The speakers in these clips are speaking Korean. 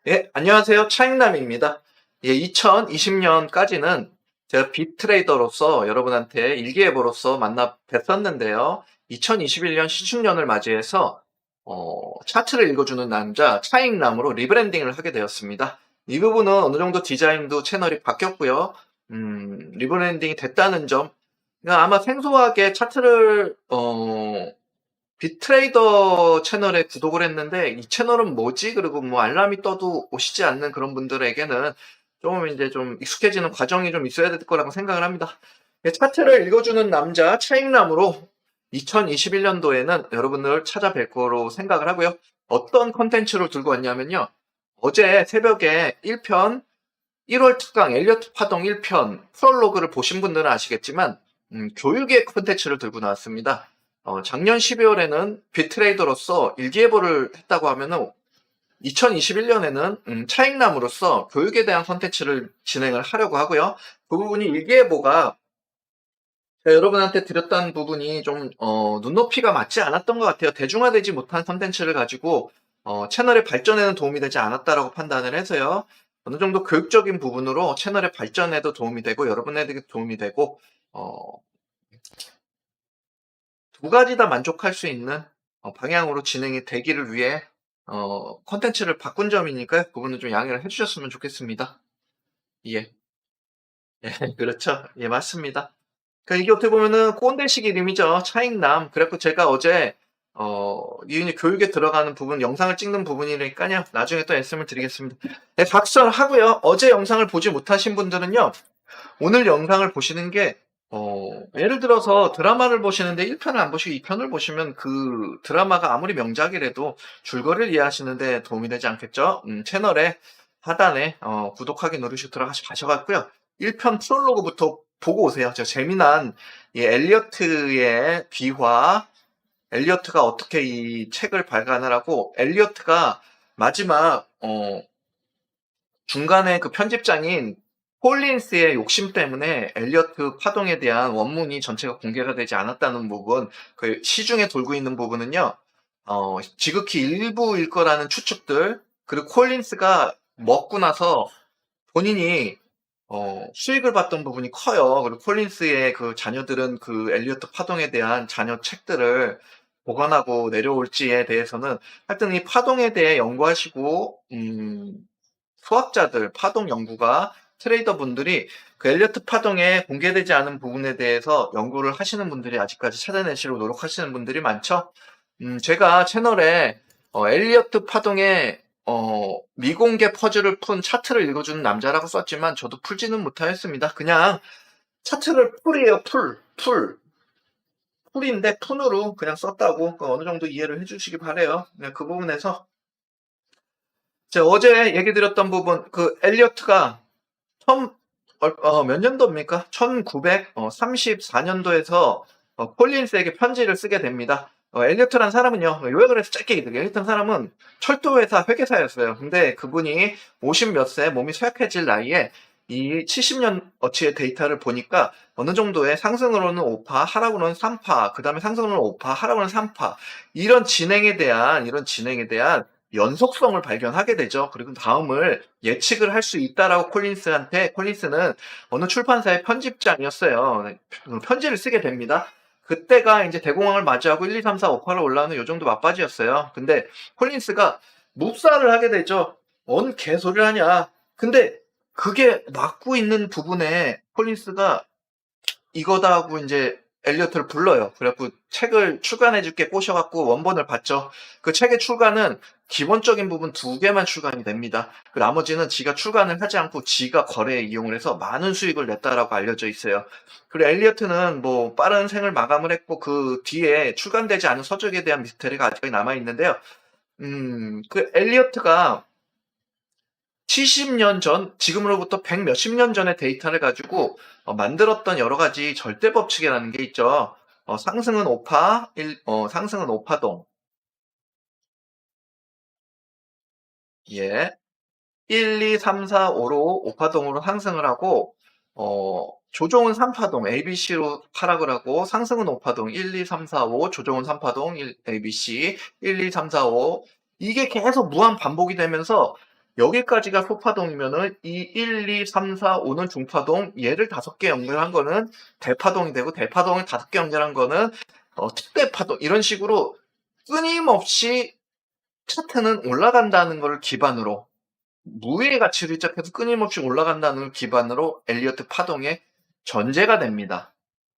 예, 안녕하세요. 차익남입니다. 예, 2020년까지는 제가 빅트레이더로서 여러분한테 일기예보로서 만나 뵀었는데요. 2021년 시축년을 맞이해서 차트를 읽어주는 남자 차익남으로 리브랜딩을 하게 되었습니다. 이 부분은 어느 정도 디자인도 채널이 바뀌었고요. 리브랜딩이 됐다는 점, 그러니까 아마 생소하게 차트를 빅트레이더 채널에 구독을 했는데 이 채널은 뭐지? 그리고 뭐 알람이 떠도 오시지 않는 그런 분들에게는 좀 이제 좀 익숙해지는 과정이 좀 있어야 될 거라고 생각을 합니다. 차트를 읽어주는 남자 차익남으로 2021년도에는 여러분을 찾아뵐 거로 생각을 하고요. 어떤 컨텐츠를 들고 왔냐면요. 어제 새벽에 1편 1월 특강 엘리어트 파동 1편 프롤로그를 보신 분들은 아시겠지만 교육의 컨텐츠를 들고 나왔습니다. 작년 12월에는 빅트레이더로서 일기예보를 했다고 하면은 2021년에는 차익남으로서 교육에 대한 컨텐츠를 진행을 하려고 하고요. 그 부분이 일기예보가 여러분한테 드렸던 부분이 좀 눈높이가 맞지 않았던 것 같아요. 대중화되지 못한 컨텐츠를 가지고 채널의 발전에는 도움이 되지 않았다라고 판단을 해서요. 어느 정도 교육적인 부분으로 채널의 발전에도 도움이 되고 여러분에게 도움이 되고 두 가지 다 만족할 수 있는 방향으로 진행이 되기를 위해 컨텐츠를 바꾼 점이니까요. 그 부분은 좀 양해를 해주셨으면 좋겠습니다. 예. 예, 그렇죠. 예, 맞습니다. 그러니까 이게 어떻게 보면은 꼰대식 이름이죠. 차익남. 그래갖고 제가 어제 이 교육에 들어가는 부분, 영상을 찍는 부분이니까요. 나중에 또 말씀을 드리겠습니다. 네, 각설하고요. 어제 영상을 보지 못하신 분들은요. 오늘 영상을 보시는 게 예를 들어서 드라마를 보시는데 1편을 안 보시고 2편을 보시면 그 드라마가 아무리 명작이라도 줄거리를 이해하시는데 도움이 되지 않겠죠? 채널에 하단에 구독하기 누르시고 가셔갖고요. 1편 프롤로그부터 보고 오세요. 저 재미난 이 엘리어트의 비화, 엘리어트가 어떻게 이 책을 발간을 하고 엘리어트가 마지막 중간에 그 편집장인 콜린스의 욕심 때문에 엘리어트 파동에 대한 원문이 전체가 공개가 되지 않았다는 부분, 그 시중에 돌고 있는 부분은요, 지극히 일부일 거라는 추측들, 그리고 콜린스가 먹고 나서 본인이 수익을 봤던 부분이 커요. 그리고 콜린스의 그 자녀들은 그 엘리어트 파동에 대한 자녀 책들을 보관하고 내려올지에 대해서는 하여튼 이 파동에 대해 연구하시고 수학자들, 파동 연구가 트레이더 분들이 그 엘리어트 파동에 공개되지 않은 부분에 대해서 연구를 하시는 분들이 아직까지 찾아내시려고 노력하시는 분들이 많죠. 제가 채널에 엘리어트 파동의 미공개 퍼즐을 푼 차트를 읽어주는 남자라고 썼지만 저도 풀지는 못하였습니다. 그냥 차트를 풀이에요, 풀인데 푼으로 그냥 썼다고 어느 정도 이해를 해주시기 바래요. 그냥 그 부분에서 제가 어제 얘기 드렸던 부분, 그 엘리어트가 몇 년도입니까? 1934년도에서 콜린스에게 편지를 쓰게 됩니다. 엘리어트라는 사람은요, 요약을 해서 짧게 얘기해요. 엘리어트라는 사람은 철도회사 회계사였어요. 근데 그분이 50 몇 세 몸이 쇠약해질 나이에 이 70년어치의 데이터를 보니까 어느 정도의 상승으로는 5파, 하락으로는 3파, 그 다음에 상승으로는 5파, 하락으로는 3파, 이런 진행에 대한 연속성을 발견하게 되죠. 그리고 다음을 예측을 할 수 있다라고 콜린스는 어느 출판사의 편집장이었어요. 편지를 쓰게 됩니다. 그때가 이제 대공황을 맞이하고 1, 2, 3, 4, 5파로 올라오는 요 정도 막바지였어요. 근데 콜린스가 묵살을 하게 되죠. 뭔 개소리를 하냐. 근데 그게 막고 있는 부분에 콜린스가 이거다 하고 이제 엘리어트를 불러요. 그래갖고 책을 출간해줄게 꼬셔갖고 원본을 받죠. 그 책의 출간은 기본적인 부분 2개만 출간이 됩니다. 그 나머지는 지가 출간을 하지 않고 지가 거래에 이용을 해서 많은 수익을 냈다라고 알려져 있어요. 그리고 엘리어트는 뭐 빠른 생을 마감을 했고 그 뒤에 출간되지 않은 서적에 대한 미스터리가 아직까지 남아있는데요. 그 엘리어트가 70년 전, 지금으로부터 100 몇십 년 전의 데이터를 가지고 만들었던 여러 가지 절대 법칙이라는 게 있죠. 상승은 5파, 상승은 5파동. 예. 1, 2, 3, 4, 5로 5파동으로 상승을 하고, 조종은 3파동, ABC로 하락을 하고, 상승은 5파동, 1, 2, 3, 4, 5, 조종은 3파동, ABC, 1, 2, 3, 4, 5. 이게 계속 무한 반복이 되면서 여기까지가 소파동이면은 이 1, 2, 3, 4, 5는 중파동, 얘를 5개 연결한 거는 대파동이 되고 대파동을 5개 연결한 거는 특대파동 이런 식으로 끊임없이 차트는 올라간다는 걸 기반으로 무의 가치를 시작해서 끊임없이 올라간다는 걸 기반으로 엘리어트 파동의 전제가 됩니다.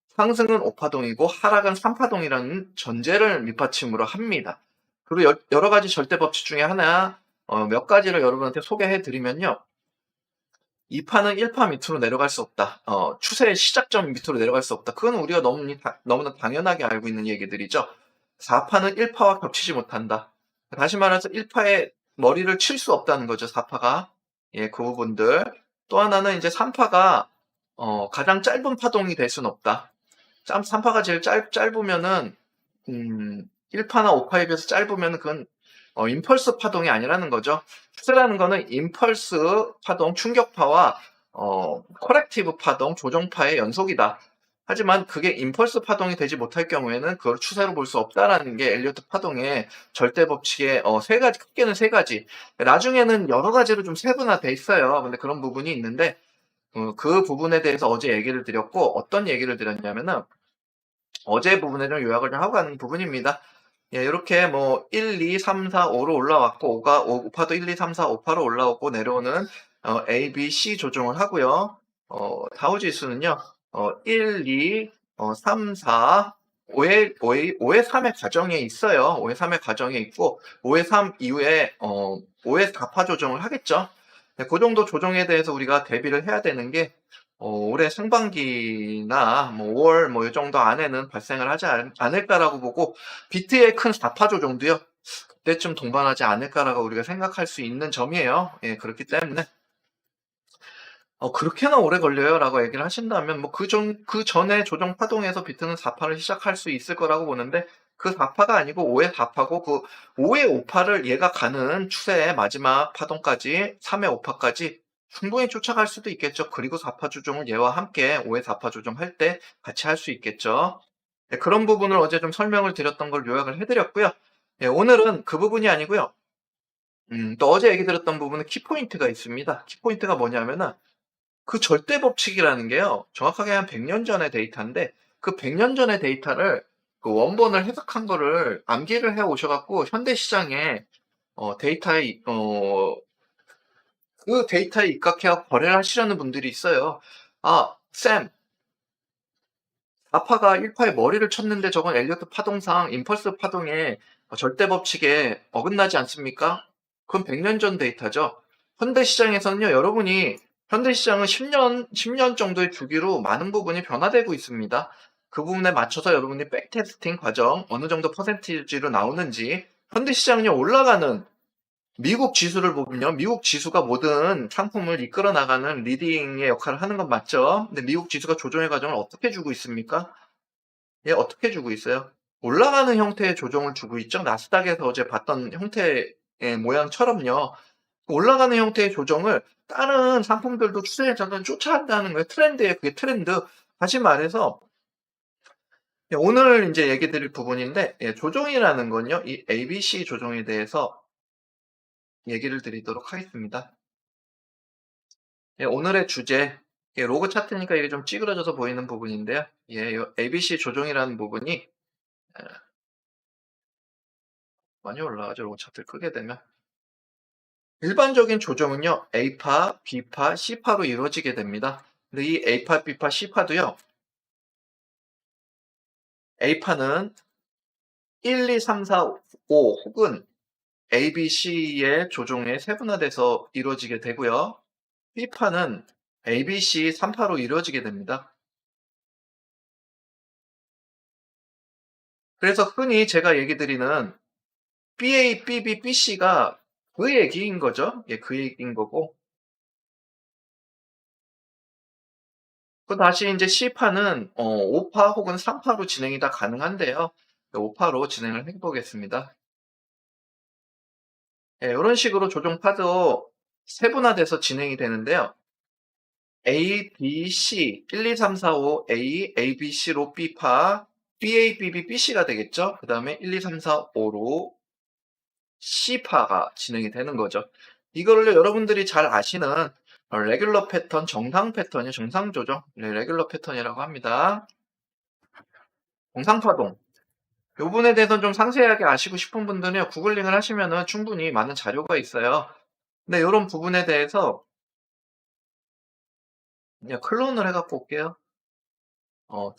상승은 5파동이고 하락은 3파동이라는 전제를 밑받침으로 합니다. 그리고 여러 가지 절대 법칙 중에 하나 몇 가지를 여러분한테 소개해 드리면요. 2파는 1파 밑으로 내려갈 수 없다. 추세의 시작점 밑으로 내려갈 수 없다. 그건 우리가 너무나 당연하게 알고 있는 얘기들이죠. 4파는 1파와 겹치지 못한다. 다시 말해서 1파에 머리를 칠 수 없다는 거죠. 4파가. 예, 그 부분들. 또 하나는 이제 3파가 가장 짧은 파동이 될 수는 없다. 3파가 제일 짧으면은 1파나 5파에 비해서 짧으면 그건 임펄스 파동이 아니라는 거죠. 추세라는 거는 임펄스 파동, 충격파와 코렉티브 파동, 조정파의 연속이다. 하지만 그게 임펄스 파동이 되지 못할 경우에는 그걸 추세로 볼 수 없다라는 게 엘리어트 파동의 절대 법칙의 세 가지, 크게는 세 가지. 나중에는 여러 가지로 좀 세분화돼 있어요. 근데 그런 부분이 있는데 그 부분에 대해서 어제 얘기를 드렸고 어떤 얘기를 드렸냐면은 어제 부분에 좀 요약을 좀 하고 가는 부분입니다. 예, 이렇게 뭐 1, 2, 3, 4, 5로 올라왔고 5파도 1, 2, 3, 4, 5파로 올라오고 내려오는 A, B, C 조정을 하고요. 다우지수는요. 1, 2, 3, 4, 5의 3의 과정에 있어요. 5의 3의 과정에 있고 5의 3 이후에 5의 4파 조정을 하겠죠. 네, 그 정도 조정에 대해서 우리가 대비를 해야 되는 게 올해 상반기나 뭐 5월 뭐 이 정도 안에는 발생을 하지 않을까라고 보고 비트의 큰 4파 조정도요. 그때쯤 동반하지 않을까라고 우리가 생각할 수 있는 점이에요. 예, 그렇기 때문에 그렇게나 오래 걸려요라고 얘기를 하신다면 뭐 그 전에 조정 파동에서 비트는 4파를 시작할 수 있을 거라고 보는데 그 4파가 아니고 5의 4파고 그 5의 5파를 얘가 가는 추세의 마지막 파동까지 3의 5파까지 충분히 쫓아갈 수도 있겠죠. 그리고 4파 조정을 얘와 함께 5의 4파 조정할 때 같이 할 수 있겠죠. 네, 그런 부분을 어제 좀 설명을 드렸던 걸 요약을 해드렸고요. 네, 오늘은 그 부분이 아니고요. 또 어제 얘기 드렸던 부분은 키포인트가 있습니다. 키포인트가 뭐냐면은 그 절대 법칙이라는 게요. 정확하게 한 100년 전의 데이터인데 그 100년 전의 데이터를 그 원본을 해석한 거를 암기를 해 오셔 갖고 현대 시장에 데이터에 그 데이터에 입각해 갖고 거래를 하시려는 분들이 있어요. "아, 쌤, 4파가 1파에 머리를 쳤는데 저건 엘리어트 파동상 임펄스 파동의 절대 법칙에 어긋나지 않습니까?" 그건 100년 전 데이터죠. 현대 시장에서는요. 여러분이 현대 시장은 10년 정도의 주기로 많은 부분이 변화되고 있습니다. 그 부분에 맞춰서 여러분이 백테스팅 과정 어느 정도 퍼센티지로 나오는지 현대 시장은요. 올라가는 미국 지수를 보면요. 미국 지수가 모든 상품을 이끌어 나가는 리딩의 역할을 하는 건 맞죠. 근데 미국 지수가 조정의 과정을 어떻게 주고 있습니까? 예, 어떻게 주고 있어요? 올라가는 형태의 조정을 주고 있죠. 나스닥에서 어제 봤던 형태의 모양처럼요. 올라가는 형태의 조정을 다른 상품들도 추세에 잠깐 쫓아간다는 거예요. 트렌드예요. 그게 트렌드. 다시 말해서 예, 오늘 인제 얘기 드릴 부분인데 예, 조정이라는 건요. 이 ABC 조정에 대해서 얘기를 드리도록 하겠습니다. 예, 오늘의 주제 예, 로그 차트니까 이게 좀 찌그러져서 보이는 부분인데요. 예, 요 ABC 조정이라는 부분이 많이 올라가죠. 로그 차트를 끄게 되면. 일반적인 조정은요. A파, B파, C파로 이루어지게 됩니다. 근데 이 A파, B파, C파도요. A파는 1, 2, 3, 4, 5 혹은 A, B, C의 조종에 세분화돼서 이루어지게 되고요. B파는 A, B, C 3파로 이루어지게 됩니다. 그래서 흔히 제가 얘기 드리는 BA, BB, BC가 그 얘기인 거죠. 예, 그 얘기인 거고. 그 다시 이제 C파는 5파 혹은 3파로 진행이 다 가능한데요. 5파로 진행을 해 보겠습니다. 예, 이런 식으로 조종파도 세분화돼서 진행이 되는데요. A, B, C 1, 2, 3, 4, 5 A, A, B, C로 B파 BA, BB, BC가 되겠죠. 그 다음에 1, 2, 3, 4, 5로 C파가 진행이 되는 거죠. 이거를 여러분들이 잘 아시는 레귤러 패턴, 정상 패턴이 정상조죠. 네, 레귤러 패턴이라고 합니다. 정상파동. 요 부분에 대해서는 좀 상세하게 아시고 싶은 분들은 구글링을 하시면은 충분히 많은 자료가 있어요. 근데 요런 부분에 대해서 그냥 클론을 해 갖고 올게요.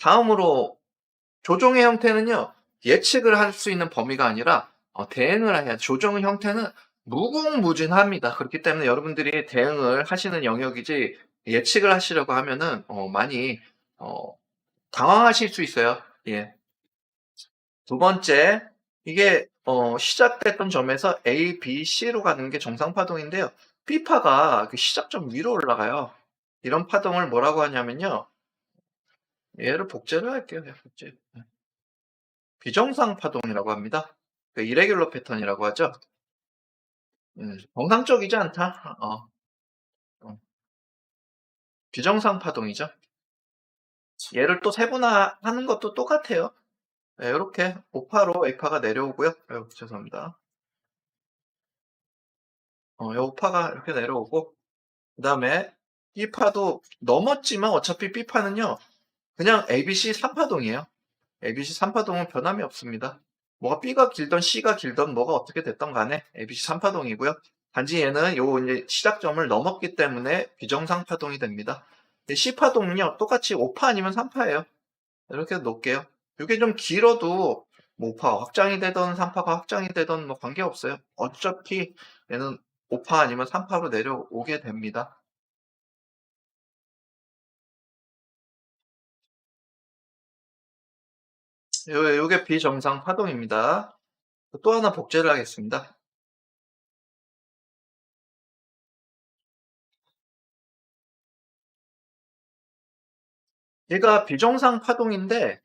다음으로 조종의 형태는요. 예측을 할 수 있는 범위가 아니라 대응을 해야 조종 형태는 무궁무진합니다. 그렇기 때문에 여러분들이 대응을 하시는 영역이지 예측을 하시려고 하면은 많이 어 당황하실 수 있어요. 예. 두 번째, 이게 시작됐던 점에서 A, B, C로 가는 게 정상 파동인데요. B파가 그 시작점 위로 올라가요. 이런 파동을 뭐라고 하냐면요. 얘를 복제를 할게요. 네, 복제. 비정상 파동이라고 합니다. 그 이레귤러 패턴이라고 하죠. 정상적이지 않다. 어, 비정상 파동이죠. 얘를 또 세분화하는 것도 똑같아요. 네, 이렇게 오파로 A파가 내려오고요. 죄송합니다. 오파가 이렇게 내려오고 그다음에 B파도 넘었지만 어차피 B파는요. 그냥 ABC 3파동이에요. ABC 3파동은 변함이 없습니다. 뭐가 B가 길던 C가 길던 뭐가 어떻게 됐던 간에 ABC 3파동이고요. 단지 얘는 요 이제 시작점을 넘었기 때문에 비정상 파동이 됩니다. C파동은요. 똑같이 5파 아니면 3파예요. 이렇게 놓을게요. 이게 좀 길어도 뭐 5파 확장이 되던 3파가 확장이 되던 뭐 관계없어요. 어차피 얘는 5파 아니면 3파로 내려오게 됩니다. 요게 비정상 파동입니다. 또 하나 복제를 하겠습니다. 얘가 비정상 파동인데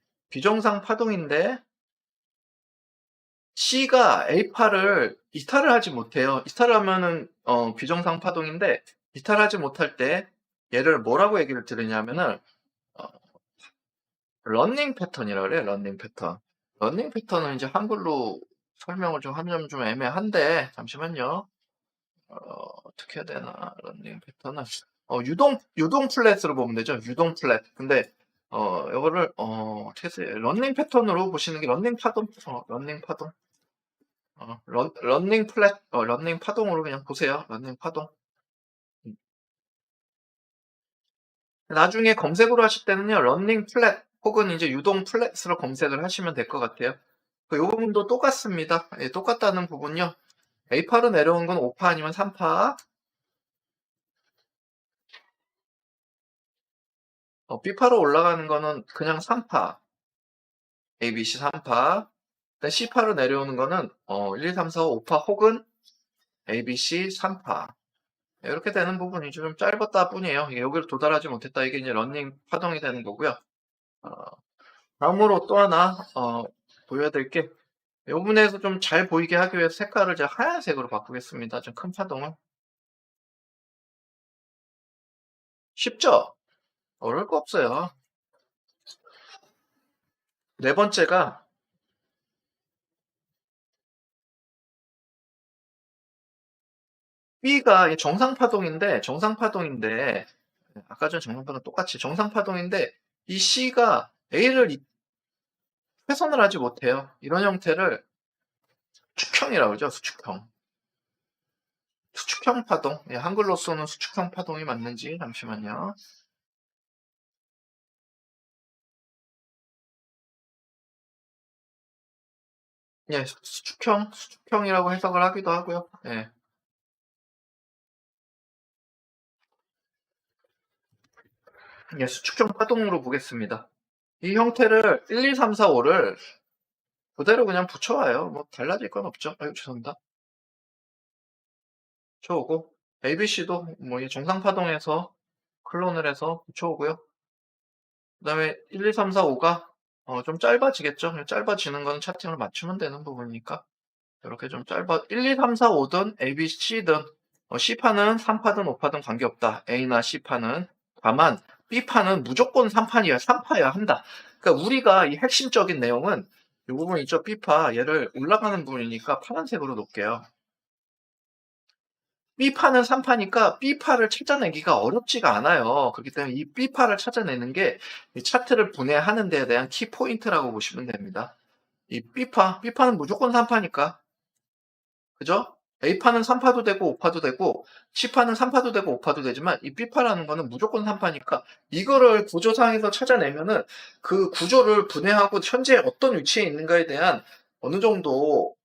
C가 A파를 이탈을 하지 못해요. 이탈을 하면은 비정상 파동인데 이탈을 하지 못할 때 얘를 뭐라고 얘기를 들으냐면은 어, 러닝 패턴이라고 그래요. 러닝 패턴. 러닝 패턴은 이제 한글로 설명을 좀 하면 좀 애매한데 잠시만요. 어떻게 해야 되나? 러닝 패턴은 유동 플랫으로 보면 되죠. 유동 플랫. 근데 요거를 러닝 패턴으로 보시는 게 러닝 파동, 러닝 파동, 러닝 플랫, 러닝 파동으로 그냥 보세요. 러닝 파동. 음. 나중에 검색으로 하실 때는요, 러닝 플랫 혹은 이제 유동 플랫으로 검색을 하시면 될 것 같아요. 요 부분도 똑같습니다. 예, 똑같다는 부분요. A파로 내려온 건 5파 아니면 3파, B파로 올라가는 거는 그냥 3파, ABC 3파, C파로 내려오는 거는 1, 2, 3, 4, 5파 혹은 ABC 3파. 이렇게 되는 부분이 좀 짧았다 뿐이에요. 여기를 도달하지 못했다. 이게 이제 러닝 파동이 되는 거고요. 어, 다음으로 또 하나 보여드릴 게, 이 부분에서 좀 잘 보이게 하기 위해서 색깔을 제가 하얀색으로 바꾸겠습니다. 좀 큰 파동을. 쉽죠? 어려울 거 없어요. 네 번째가 B가 정상파동인데 아까 전 정상파동 똑같이 정상파동인데 이 C가 A를 훼손을 하지 못해요. 이런 형태를 수축형이라고 그러죠. 수축형. 수축형 파동. 예, 한글로서는 수축형 파동이 맞는지 잠시만요. 예, 수축형이라고 해석을 하기도 하고요. 예. 예, 수축형 파동으로 보겠습니다. 이 형태를 1, 2, 3, 4, 5를 그대로 그냥 붙여와요. 뭐 달라질 건 없죠. 아유, 죄송합니다. 붙여오고 ABC도 뭐 이 정상 파동에서 클론을 해서 붙여오고요. 그다음에 1, 2, 3, 4, 5가 좀 짧아지겠죠. 짧아지는 건 차팅을 맞추면 되는 부분이니까 이렇게 좀 짧아 1, 2, 3, 4, 5든 A, B, C든 C파는 3파든 5파든 관계없다. A나 C파는. 다만 B파는 무조건 3파야 한다. 그러니까 우리가 이 핵심적인 내용은 이 부분 있죠. B파 얘를 올라가는 부분이니까 파란색으로 놓을게요. B파는 3파니까 B파를 찾아내기가 어렵지가 않아요. 그렇기 때문에 이 B파를 찾아내는 게 이 차트를 분해하는 데에 대한 키 포인트라고 보시면 됩니다. 이 B파는 무조건 3파니까. 그죠? A파는 3파도 되고 5파도 되고 C파는 3파도 되고 5파도 되지만 이 B파라는 거는 무조건 3파니까 이거를 구조상에서 찾아내면은 그 구조를 분해하고 현재 어떤 위치에 있는가에 대한 어느 정도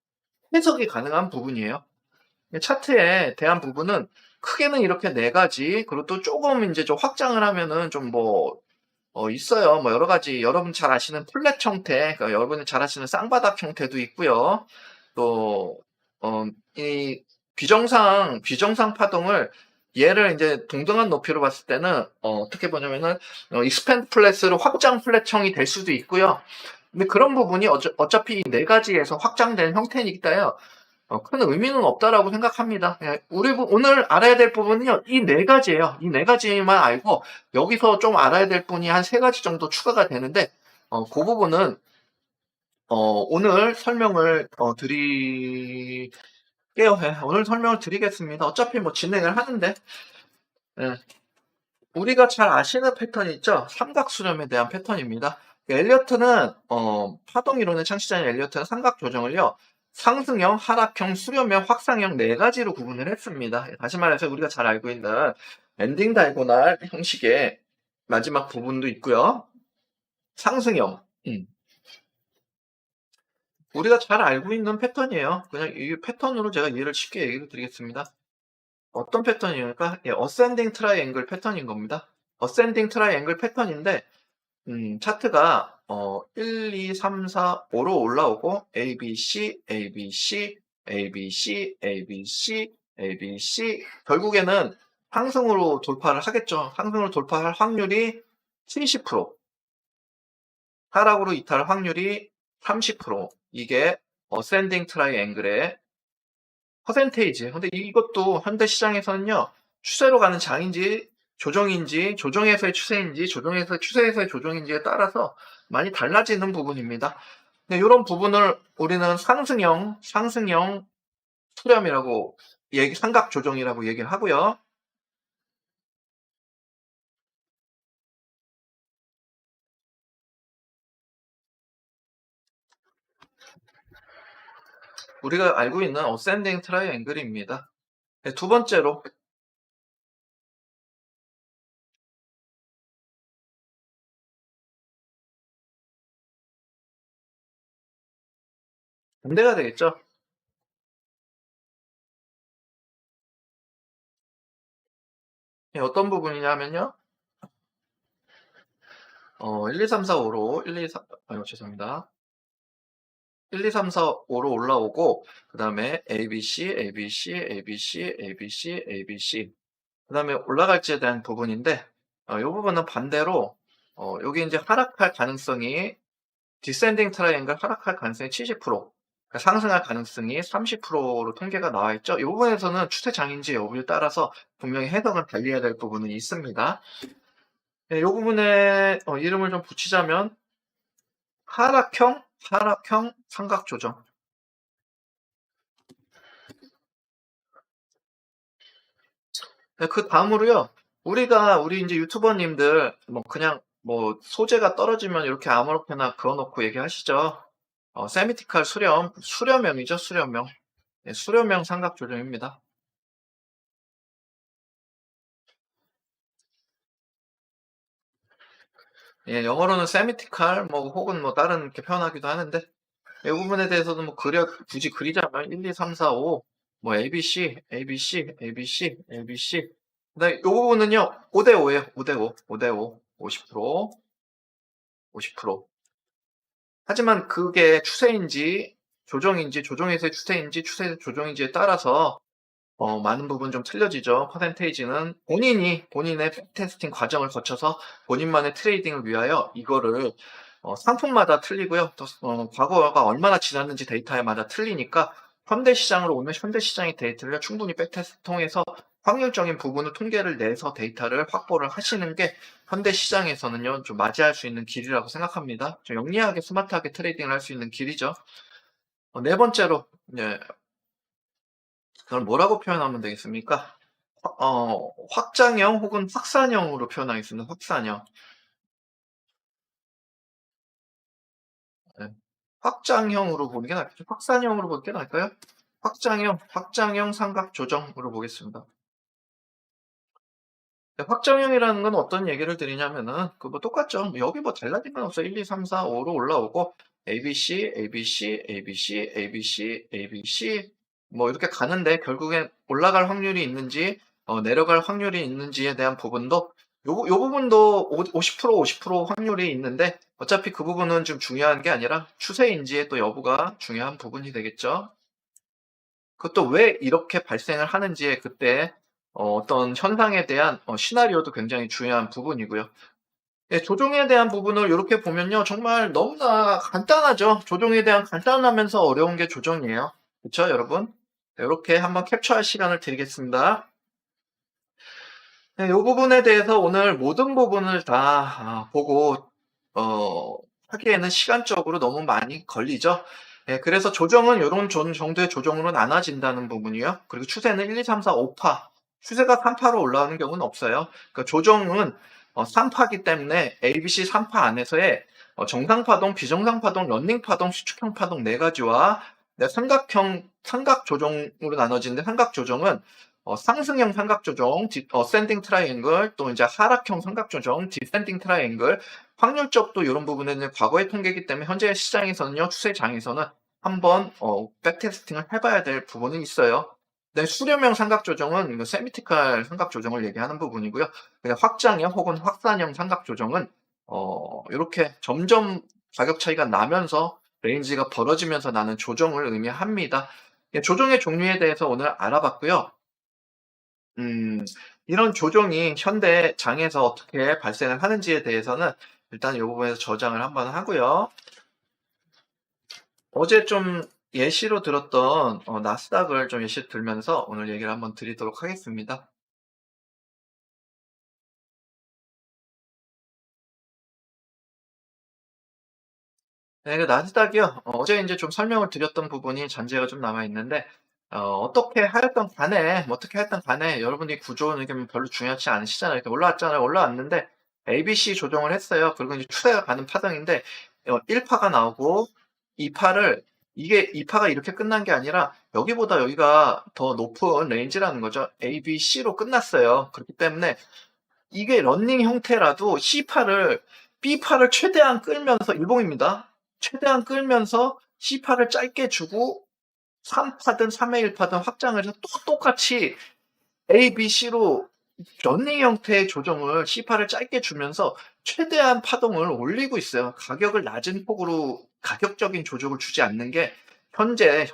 해석이 가능한 부분이에요. 차트에 대한 부분은 크게는 이렇게 네 가지, 그리고 또 조금 이제 좀 확장을 하면은 좀 있어요. 뭐 여러 가지, 여러분 잘 아시는 플랫 형태, 그러니까 여러분이 잘 아시는 쌍바닥 형태도 있고요. 또, 이 비정상 파동을 얘를 이제 동등한 높이로 봤을 때는, 어떻게 보냐면은, 익스팬드 플랫으로 확장 플랫형이 될 수도 있고요. 근데 그런 부분이 어차피 네 가지에서 확장된 형태니까 큰 의미는 없다라고 생각합니다. 예, 오늘 알아야 될 부분은요, 이 네 가지예요. 이 네 가지만 알고, 여기서 좀 알아야 될 부분이 한 세 가지 정도 추가가 되는데, 그 부분은, 오늘 설명을, 드릴게요. 예, 오늘 설명을 드리겠습니다. 어차피 뭐 진행을 하는데, 예, 우리가 잘 아시는 패턴이 있죠? 삼각수렴에 대한 패턴입니다. 엘리어트는 파동 이론의 창시자인 엘리어트는 삼각 조정을요. 상승형, 하락형, 수렴형, 확상형 네 가지로 구분을 했습니다. 다시 말해서 우리가 잘 알고 있는 엔딩 다이고날 형식의 마지막 부분도 있고요. 상승형. 우리가 잘 알고 있는 패턴이에요. 그냥 이 패턴으로 제가 이해를 쉽게 얘기를 드리겠습니다. 어떤 패턴이니까 어센딩 트라이앵글 패턴인 겁니다. 어센딩 트라이앵글 패턴인데 차트가 1, 2, 3, 4, 5로 올라오고 A, B, C, A, B, C, A, B, C, A, B, C, A, B, C 결국에는 상승으로 돌파를 하겠죠. 상승으로 돌파할 확률이 70%, 하락으로 이탈할 확률이 30%. 이게 어센딩 트라이앵글의 퍼센테이지. 근데 이것도 현대 시장에서는요, 추세로 가는 장인지, 조정인지, 조정에서의 추세인지, 추세에서의 조정인지에 따라서 많이 달라지는 부분입니다. 근데 이런 부분을 우리는 상승형 수렴이라고 삼각 조정이라고 얘기를 하고요. 우리가 알고 있는 어센딩 트라이앵글입니다. 네, 두 번째로 반대가 되겠죠. 네, 어떤 부분이냐면요. 1, 2, 3, 4, 5로 1, 2, 3, 죄송합니다. 1, 2, 3, 4, 5로 올라오고 그 다음에 ABC, ABC, ABC, ABC, ABC 그 다음에 올라갈지에 대한 부분인데 이 부분은 반대로 여기 이제 하락할 가능성이 디센딩 트라이앵글 하락할 가능성이 70%, 그러니까 상승할 가능성이 30%로 통계가 나와 있죠. 이 부분에서는 추세장인지 여부에 따라서 분명히 해석은 달리해야 될 부분은 있습니다. 네, 이 부분에 이름을 좀 붙이자면 하락형 삼각 조정. 네, 그 다음으로요. 우리 이제 유튜버님들 그냥 소재가 떨어지면 이렇게 아무렇게나 그어놓고 얘기하시죠. 세미티칼 수렴형이죠, 수렴형. 네, 수렴형 삼각 조정입니다. 예, 영어로는 세미티칼 혹은 다른 이렇게 표현하기도 하는데 이 부분에 대해서도 굳이 그리자면 1, 2, 3, 4, 5 ABC, ABC, ABC, ABC. 그다음에 이 부분은요. 5대 5예요. 5대 5. 5대 5. 50%. 50%. 하지만 그게 추세인지 조정인지 조정에서의 추세인지 추세에서 조정인지에 따라서 많은 부분 좀 틀려지죠. 퍼센테이지는 본인의 테스팅 과정을 거쳐서 본인만의 트레이딩을 위하여 이거를 상품마다 틀리고요. 또 과거가 얼마나 지났는지 데이터에마다 틀리니까 현대 시장으로 오면 현대 시장의 데이터를 충분히 백테스트 통해서 확률적인 부분을 통계를 내서 데이터를 확보를 하시는 게 현대 시장에서는요 좀 맞이할 수 있는 길이라고 생각합니다. 좀 영리하게 스마트하게 트레이딩을 할 수 있는 길이죠. 네 번째로 그걸 뭐라고 표현하면 되겠습니까? 확장형 혹은 확산형으로 표현하겠습니다. 확산형. 네. 확장형으로 보는 게 낫겠죠. 확산형으로 보는 게 나을까요? 확장형 삼각 조정으로 보겠습니다. 네, 확장형이라는 건 어떤 얘기를 드리냐면은 그 뭐 똑같죠. 여기 뭐 달라진 건 없어요. 1, 2, 3, 4, 5로 올라오고 ABC, ABC, ABC, ABC, ABC 뭐 이렇게 가는데 결국엔 올라갈 확률이 있는지 내려갈 확률이 있는지에 대한 부분도 요 부분도 50% 50% 확률이 있는데 어차피 그 부분은 좀 중요한 게 아니라 추세인지의 또 여부가 중요한 부분이 되겠죠. 그것도 왜 이렇게 발생을 하는지에 그때 어떤 현상에 대한 시나리오도 굉장히 중요한 부분이고요. 예, 조종에 대한 부분을 요렇게 보면요. 정말 너무나 간단하죠. 조종에 대한 간단하면서 어려운 게 조종이에요. 그쵸, 여러분? 요렇게 한번 캡처할 시간을 드리겠습니다. 네, 요 부분에 대해서 오늘 모든 부분을 다 보고 어 하기에는 시간적으로 너무 많이 걸리죠. 예, 그래서 조정은 요런 정도의 조정으로 나눠진다는 부분이요. 그리고 추세는 1, 2, 3, 4, 5파. 추세가 3파로 올라오는 경우는 없어요. 그러니까 조정은 3파기 때문에 ABC 3파 안에서의 정상 파동, 비정상 파동, 런닝 파동, 수축형 파동 네 가지와 삼각 조정으로 나눠지는데 삼각 조정은 상승형 삼각 조정, 어센딩 트라이앵글, 또 이제 하락형 삼각 조정, 디센딩 트라이앵글. 확률적도 이런 부분에는 과거의 통계이기 때문에 현재 시장에서는요, 추세장에서는 한번 백테스팅을 해봐야 될 부분이 있어요. 네, 수렴형 삼각 조정은 세미티칼 삼각 조정을 얘기하는 부분이고요. 그냥 확장형 혹은 확산형 삼각 조정은 이렇게 점점 가격 차이가 나면서 레인지가 벌어지면서 나는 조정을 의미합니다. 예, 조정의 종류에 대해서 오늘 알아봤고요. 음, 이런 조정이 현대장에서 어떻게 발생을 하는지에 대해서는 일단 이 부분에서 저장을 한번 하고요. 어제 좀 예시로 들었던 나스닥을 좀 예시 들면서 오늘 얘기를 한번 드리도록 하겠습니다. 네, 그 나스닥이요. 어제 이제 좀 설명을 드렸던 부분이 잔재가 좀 남아 있는데 어떻게 하였던 간에 뭐 어떻게 하였던 간에 여러분이 구조는 이게 별로 중요하지 않으시잖아요. 이렇게 올라왔잖아요. 올라왔는데 ABC 조정을 했어요. 그리고 이제 추세가 가는 파동인데 1파가 나오고 2파를 이게 2파가 이렇게 끝난 게 아니라 여기보다 여기가 더 높은 레인지라는 거죠. ABC로 끝났어요. 그렇기 때문에 이게 러닝 형태라도 C파를 B파를 최대한 끌면서 일봉입니다. 최대한 끌면서 C파를 짧게 주고 3파든 3의 1파든 확장을 해서 또 똑같이 A, B, C로 러닝 형태의 조정을 C파를 짧게 주면서 최대한 파동을 올리고 있어요. 가격을 낮은 폭으로 가격적인 조정을 주지 않는 게 현재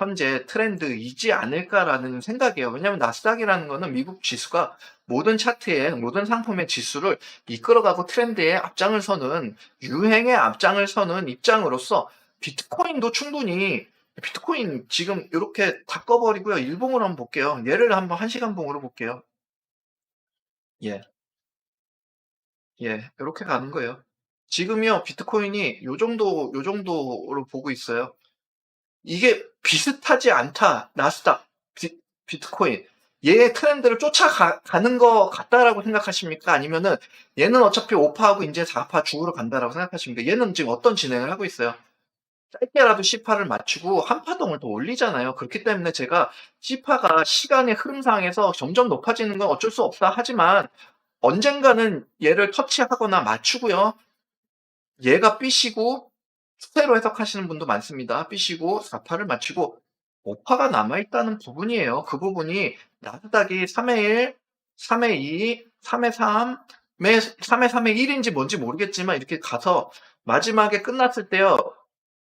트렌드이지 않을까라는 생각이에요. 왜냐하면 나스닥이라는 거는 미국 지수가 모든 차트의 모든 상품의 지수를 이끌어가고 트렌드에 앞장을 서는 유행의 앞장을 서는 입장으로서 비트코인도 충분히 비트코인 지금 이렇게 다 꺼버리고요. 일봉으로 한번 볼게요. 얘를 한번 1시간 봉으로 볼게요. 예, 예, 이렇게 가는 거예요. 지금요, 비트코인이 요 정도로 보고 있어요. 이게 비슷하지 않다. 나스닥, 비트코인. 얘의 트렌드를 쫓아가는 것 같다라고 생각하십니까? 아니면은 얘는 어차피 5파하고 이제 4파 중으로 간다라고 생각하십니까? 얘는 지금 어떤 진행을 하고 있어요? 짧게라도 C파를 맞추고 한 파동을 더 올리잖아요. 그렇기 때문에 제가 C파가 시간의 흐름상에서 점점 높아지는 건 어쩔 수 없다 하지만 언젠가는 얘를 터치하거나 맞추고요. 얘가 B시고 추세로 해석하시는 분도 많습니다. B시고 4파를 맞추고 5파가 남아있다는 부분이에요. 그 부분이 나스닥이 3의 1, 3의 2, 3의 3, 3의 3의 1인지 뭔지 모르겠지만 이렇게 가서 마지막에 끝났을 때요.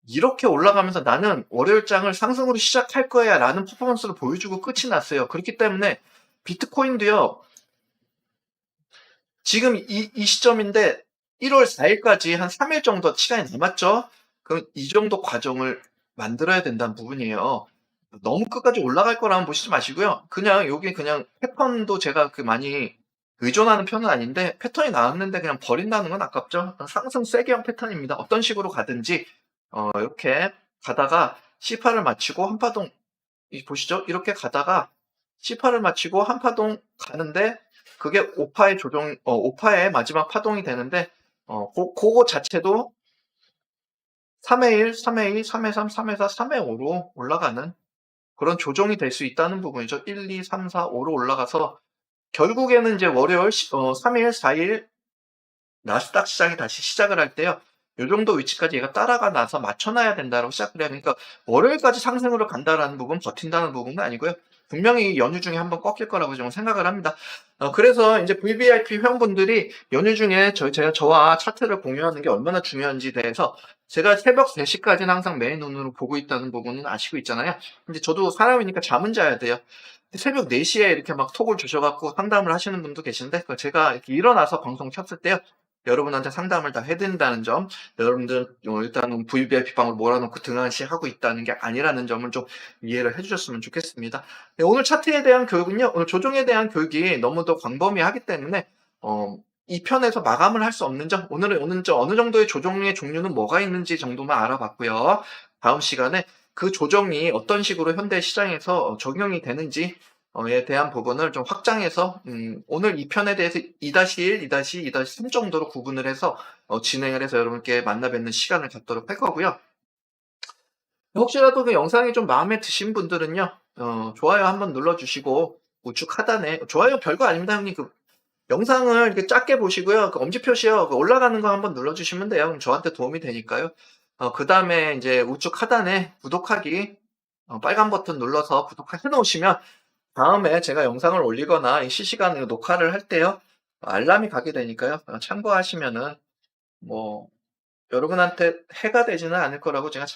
이렇게 올라가면서 나는 월요일장을 상승으로 시작할 거야 라는 퍼포먼스를 보여주고 끝이 났어요. 그렇기 때문에 비트코인도요. 지금 이 시점인데 1월 4일까지 한 3일 정도 시간이 남았죠. 그럼 이 정도 과정을 만들어야 된다는 부분이에요. 너무 끝까지 올라갈 거라면 보시지 마시고요. 그냥 여기 그냥 패턴도 제가 많이 의존하는 편은 아닌데 패턴이 나왔는데 그냥 버린다는 건 아깝죠. 상승 세게 한 패턴입니다. 어떤 식으로 가든지 이렇게 가다가 C8을 맞추고 한파동 보시죠. 이렇게 가다가 C8을 마치고 한 파동 가는데 그게 5파의 조정 5파의 마지막 파동이 되는데 그거 자체도 3의 1, 3의 2, 3의 3, 3의 4, 3의 5로 올라가는 그런 조정이 될 수 있다는 부분이죠. 1, 2, 3, 4, 5로 올라가서 결국에는 이제 월요일 3일, 4일 나스닥 시장이 다시 시작을 할 때요. 요 정도 위치까지 얘가 따라가 나서 맞춰놔야 된다고 시작을 해야 되니까 월요일까지 상승으로 간다라는 부분, 버틴다는 부분은 아니고요. 분명히 연휴 중에 한번 꺾일 거라고 저는 생각을 합니다. 그래서 이제 VVIP 회원분들이 연휴 중에 제가 저와 차트를 공유하는 게 얼마나 중요한지 대해서 제가 새벽 3시까지는 항상 매일 눈으로 보고 있다는 부분은 아시고 있잖아요. 근데 저도 사람이니까 잠은 자야 돼요. 새벽 4시에 이렇게 막 톡을 주셔갖고 상담을 하시는 분도 계신데, 제가 이렇게 일어나서 방송 켰을 때요. 여러분한테 상담을 다 해드린다는 점, 여러분들 일단은 VVIP 방을 몰아놓고 등한시하고 있다는 게 아니라는 점을 좀 이해를 해주셨으면 좋겠습니다. 네, 오늘 차트에 대한 교육은요, 오늘 조종에 대한 교육이 너무도 광범위하기 때문에 이 편에서 마감을 할 수 없는 점, 오늘은 어느 정도의 조종의 종류는 뭐가 있는지 정도만 알아봤고요. 다음 시간에 그 조정이 어떤 식으로 현대 시장에서 적용이 되는지 에 대한 부분을 좀 확장해서 오늘 이 편에 대해서 2-1, 2-2, 2-3 정도로 구분을 해서 진행을 해서 여러분께 만나 뵙는 시간을 갖도록 할 거고요. 혹시라도 그 영상이 좀 마음에 드신 분들은요, 좋아요 한번 눌러주시고 우측 하단에 좋아요 별거 아닙니다, 형님. 그 영상을 이렇게 작게 보시고요. 그 엄지 표시요. 그 올라가는 거 한번 눌러주시면 돼요. 그럼 저한테 도움이 되니까요. 그 다음에 이제 우측 하단에 구독하기 빨간 버튼 눌러서 구독해 놓으시면 다음에 제가 영상을 올리거나 실시간 녹화를 할 때요. 알람이 가게 되니까요. 참고하시면은 뭐 여러분한테 해가 되지는 않을 거라고 제가